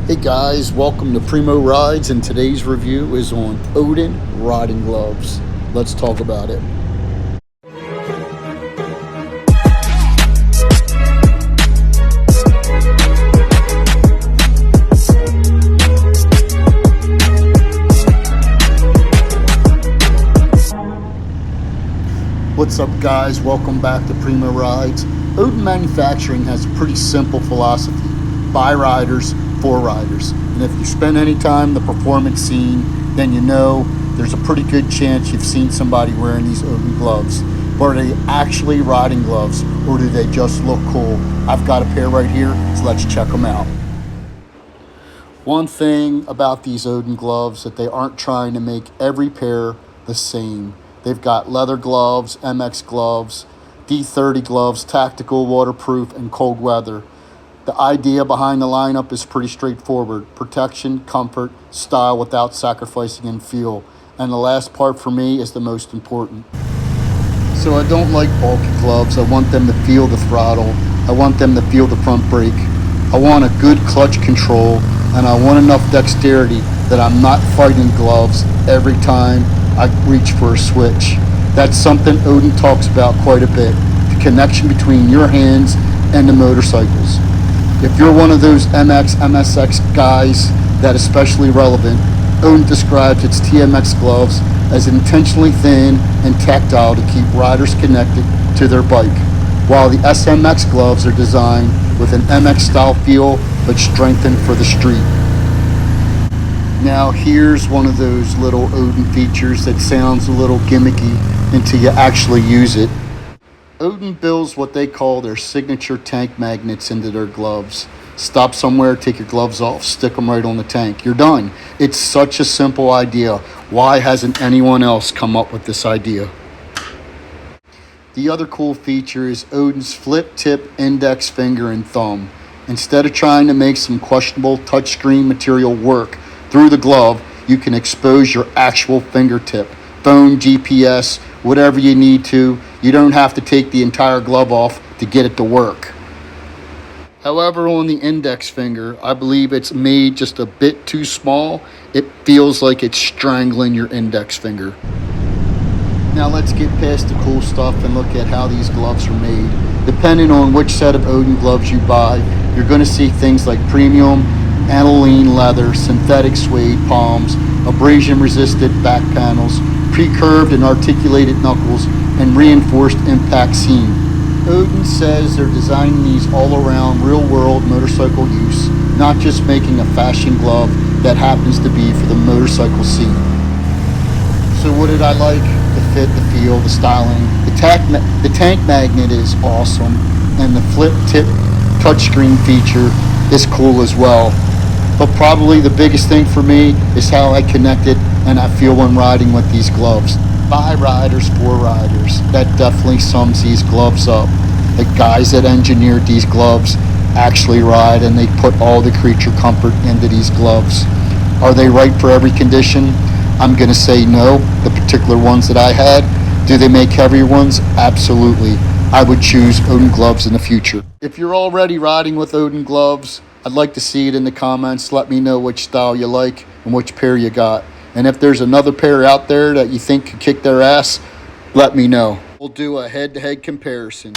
Hey guys, welcome to Primo Rides, and today's review is on Odin riding gloves. Let's talk about it. What's up guys, welcome back to Primo Rides. Odin Manufacturing has a pretty simple philosophy: by riders, for riders. And if you spend any time in the performance scene, then you know there's a pretty good chance you've seen somebody wearing these Odin gloves. But are they actually riding gloves, or do they just look cool? I've got a pair right here, so let's check them out. One thing about these Odin gloves that they aren't trying to make every pair the same. They've got leather gloves, MX gloves, D30 gloves, tactical, waterproof, and cold weather. The idea behind the lineup is pretty straightforward: protection, comfort, style without sacrificing in feel. And the last part for me is the most important. So I don't like bulky gloves. I want them to feel the throttle. I want them to feel the front brake. I want a good clutch control, and I want enough dexterity that I'm not fighting gloves every time I reach for a switch. That's something Odin talks about quite a bit: the connection between your hands and the motorcycles. If you're one of those MX, MSX guys, that especially relevant, Odin describes its TMX gloves as intentionally thin and tactile to keep riders connected to their bike, while the SMX gloves are designed with an MX style feel but strengthened for the street. Now here's one of those little Odin features that sounds a little gimmicky until you actually use it. Odin builds what they call their signature tank magnets into their gloves. Stop somewhere, take your gloves off, stick them right on the tank. You're done. It's such a simple idea. Why hasn't anyone else come up with this idea? The other cool feature is Odin's flip tip index finger and thumb. Instead of trying to make some questionable touchscreen material work through the glove, you can expose your actual fingertip. Phone, GPS, whatever you need to. You don't have to take the entire glove off to get it to work. However, on the index finger, I believe it's made just a bit too small. It feels like it's strangling your index finger. Now let's get past the cool stuff and look at how these gloves are made. Depending on which set of Odin gloves you buy, you're going to see things like premium, aniline leather, synthetic suede palms, abrasion-resistant back panels, pre-curved and articulated knuckles, and reinforced impact seam. Odin says they're designing these all around real-world motorcycle use, not just making a fashion glove that happens to be for the motorcycle scene. So what did I like? The fit, the feel, the styling. The tank magnet is awesome, and the flip tip touchscreen feature is cool as well. But probably the biggest thing for me is how I connect it and I feel when riding with these gloves. By riders, for riders. That definitely sums these gloves up. The guys that engineered these gloves actually ride, and they put all the creature comfort into these gloves. Are they right for every condition? I'm going to say no. The particular ones that I had. Do they make heavier ones? Absolutely. I would choose Odin gloves in the future. If you're already riding with Odin gloves, I'd like to see it in the comments. Let me know which style you like and which pair you got. And if there's another pair out there that you think could kick their ass, let me know. We'll do a head-to-head comparison.